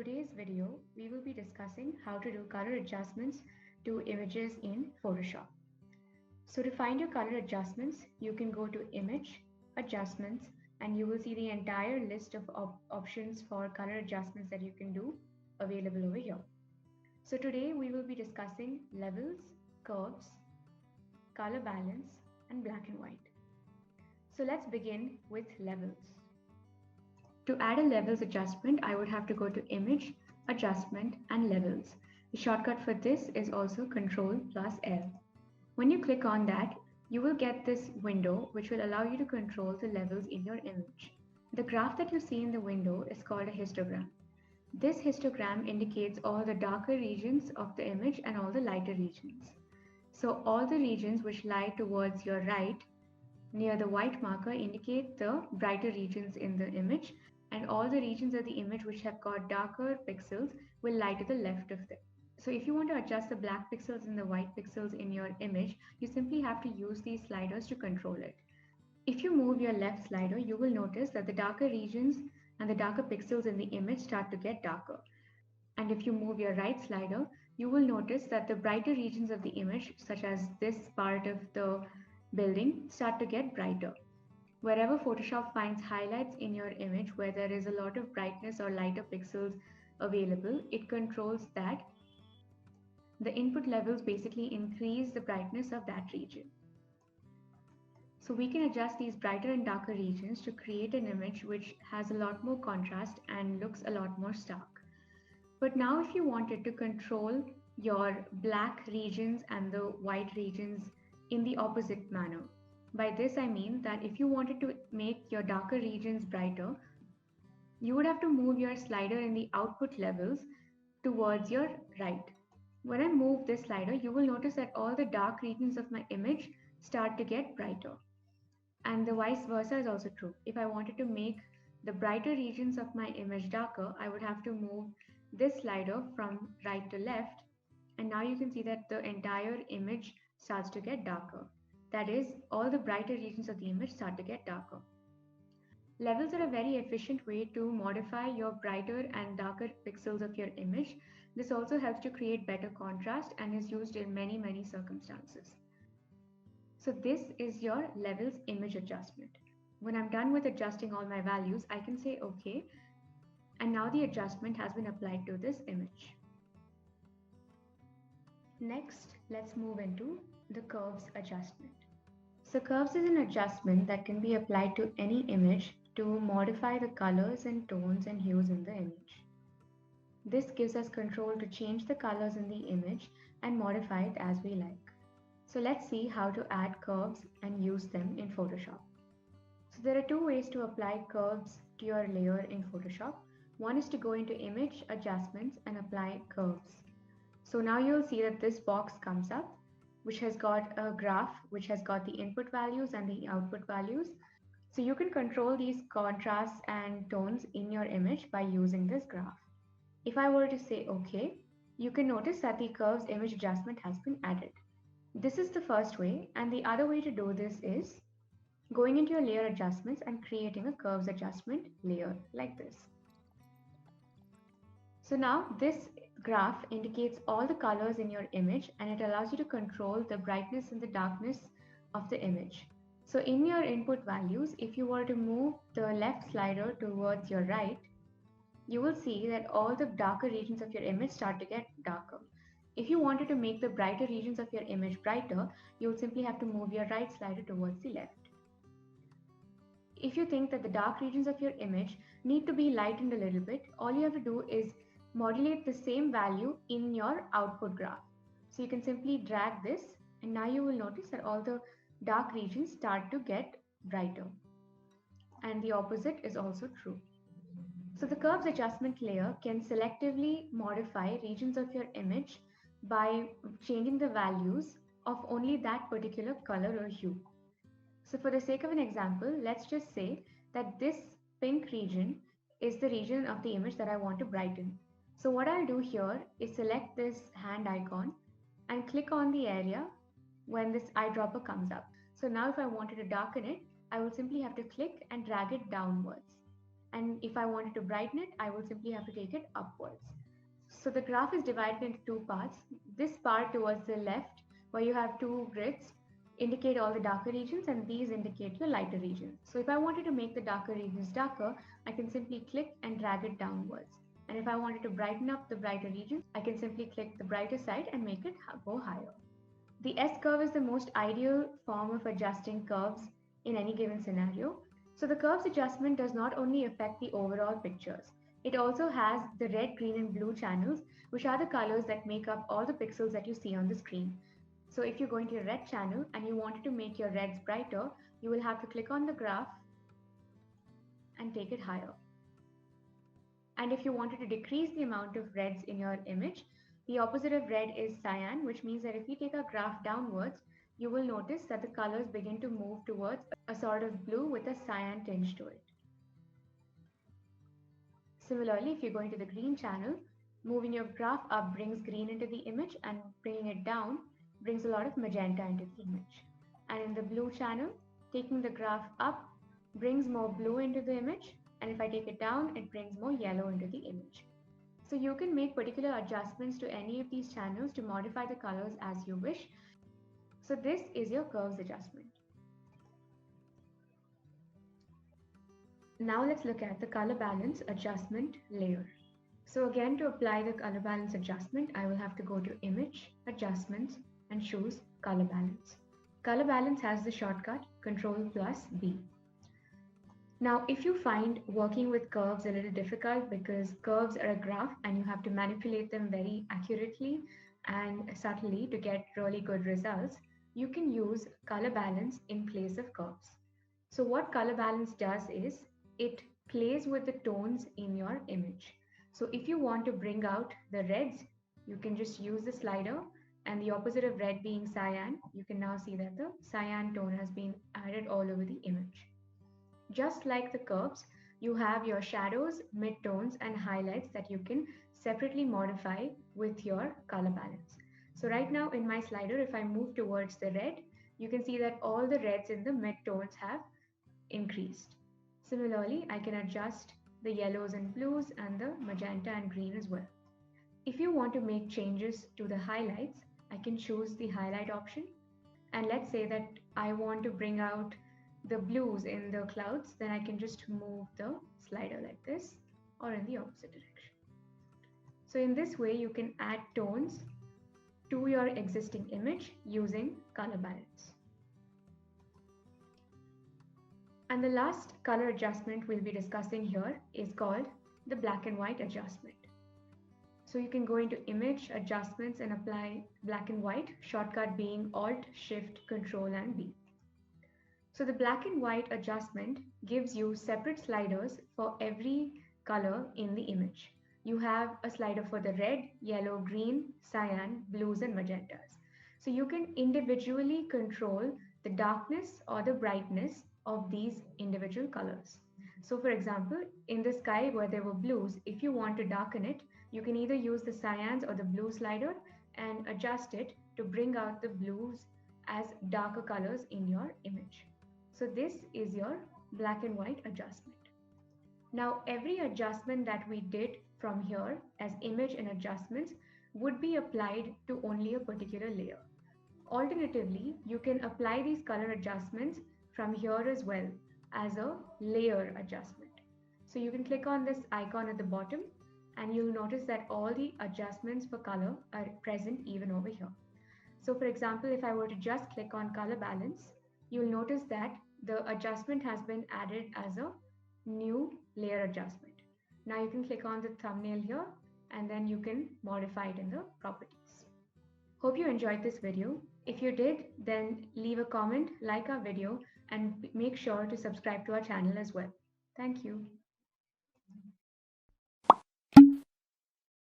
today's video, we will be discussing how to do color adjustments to images in Photoshop. So to find your color adjustments, you can go to Image, Adjustments, and you will see the entire list of options for color adjustments that you can do available over here. So today we will be discussing levels, curves, color balance, and black and white. So let's begin with levels. To add a levels adjustment, I would have to go to Image, Adjustment, and Levels. The shortcut for this is also Ctrl plus L. When you click on that, you will get this window which will allow you to control the levels in your image. The graph that you see in the window is called a histogram. This histogram indicates all the darker regions of the image and all the lighter regions. So all the regions which lie towards your right near the white marker indicate the brighter regions in the image, and all the regions of the image which have got darker pixels will lie to the left of them. So if you want to adjust the black pixels and the white pixels in your image, you simply have to use these sliders to control it. If you move your left slider, you will notice that the darker regions and the darker pixels in the image start to get darker. And if you move your right slider, you will notice that the brighter regions of the image, such as this part of the building, start to get brighter. Wherever Photoshop finds highlights in your image where there is a lot of brightness or lighter pixels available, it controls that. The input levels basically increase the brightness of that region. So we can adjust these brighter and darker regions to create an image which has a lot more contrast and looks a lot more stark. But now if you wanted to control your black regions and the white regions in the opposite manner, by this I mean that if you wanted to make your darker regions brighter, you would have to move your slider in the output levels towards your right. When I move this slider, you will notice that all the dark regions of my image start to get brighter. And the vice versa is also true. If I wanted to make the brighter regions of my image darker, I would have to move this slider from right to left. And now you can see that the entire image starts to get darker. That is, all the brighter regions of the image start to get darker. Levels are a very efficient way to modify your brighter and darker pixels of your image. This also helps to create better contrast and is used in many circumstances. So this is your levels image adjustment. When I'm done with adjusting all my values, I can say OK. And now the adjustment has been applied to this image. Next, let's move into the curves adjustment. So curves is an adjustment that can be applied to any image to modify the colors and tones and hues in the image. This gives us control to change the colors in the image and modify it as we like. So let's see how to add curves and use them in Photoshop. So there are two ways to apply curves to your layer in Photoshop. One is to go into Image, Adjustments and apply curves. So now you'll see that this box comes up, which has got a graph, which has got the input values and the output values. So you can control these contrasts and tones in your image by using this graph. If I were to say OK, you can notice that the curves image adjustment has been added. This is the first way, and the other way to do this is going into your layer adjustments and creating a curves adjustment layer like this. So now this graph indicates all the colors in your image and it allows you to control the brightness and the darkness of the image. So in your input values, if you were to move the left slider towards your right, you will see that all the darker regions of your image start to get darker. If you wanted to make the brighter regions of your image brighter, you will simply have to move your right slider towards the left. If you think that the dark regions of your image need to be lightened a little bit, all you have to do is modulate the same value in your output graph. So you can simply drag this and now you will notice that all the dark regions start to get brighter. And the opposite is also true. So the curves adjustment layer can selectively modify regions of your image by changing the values of only that particular color or hue. So for the sake of an example, let's just say that this pink region is the region of the image that I want to brighten. So what I'll do here is select this hand icon and click on the area when this eyedropper comes up. So now if I wanted to darken it, I will simply have to click and drag it downwards. And if I wanted to brighten it, I will simply have to take it upwards. So the graph is divided into two parts. This part towards the left, where you have two grids, indicate all the darker regions, and these indicate the lighter regions. So if I wanted to make the darker regions darker, I can simply click and drag it downwards. And if I wanted to brighten up the brighter regions, I can simply click the brighter side and make it go higher. The S-curve is the most ideal form of adjusting curves in any given scenario. So the curves adjustment does not only affect the overall pictures, it also has the red, green, and blue channels, which are the colors that make up all the pixels that you see on the screen. So if you go into your red channel and you wanted to make your reds brighter, you will have to click on the graph and take it higher. And if you wanted to decrease the amount of reds in your image, the opposite of red is cyan, which means that if you take a graph downwards, you will notice that the colors begin to move towards a sort of blue with a cyan tinge to it. Similarly, if you go into the green channel, moving your graph up brings green into the image, and bringing it down brings a lot of magenta into the image. And in the blue channel, taking the graph up brings more blue into the image, and if I take it down, it brings more yellow into the image. So you can make particular adjustments to any of these channels to modify the colors as you wish. So this is your curves adjustment. Now let's look at the color balance adjustment layer. So again, to apply the color balance adjustment, I will have to go to Image, Adjustments, and choose Color Balance. Color Balance has the shortcut Ctrl+B. Now, if you find working with curves a little difficult because curves are a graph and you have to manipulate them very accurately and subtly to get really good results, you can use color balance in place of curves. So what color balance does is it plays with the tones in your image. So if you want to bring out the reds, you can just use the slider, and the opposite of red being cyan, you can now see that the cyan tone has been added all over the image. Just like the curves, you have your shadows, midtones, and highlights that you can separately modify with your color balance. So right now in my slider, if I move towards the red, you can see that all the reds in the midtones have increased. Similarly, I can adjust the yellows and blues and the magenta and green as well. If you want to make changes to the highlights, I can choose the highlight option. And let's say that I want to bring out the blues in the clouds, then I can just move the slider like this or in the opposite direction. So in this way, you can add tones to your existing image using color balance. And the last color adjustment we'll be discussing here is called the black and white adjustment. So you can go into Image, Adjustments, and apply black and white, shortcut being Alt, Shift, Control, and B. So the black and white adjustment gives you separate sliders for every color in the image. You have a slider for the red, yellow, green, cyan, blues, and magentas. So you can individually control the darkness or the brightness of these individual colors. So for example, in the sky where there were blues, if you want to darken it, you can either use the cyans or the blue slider and adjust it to bring out the blues as darker colors in your image. So this is your black and white adjustment. Now every adjustment that we did from here as image and adjustments would be applied to only a particular layer. Alternatively, you can apply these color adjustments from here as well as a layer adjustment. So you can click on this icon at the bottom and you'll notice that all the adjustments for color are present even over here. So for example, if I were to just click on color balance, you'll notice that the adjustment has been added as a new layer adjustment. Now you can click on the thumbnail here and then you can modify it in the properties. Hope you enjoyed this video. If you did, then leave a comment, like our video, and make sure to subscribe to our channel as well. Thank you.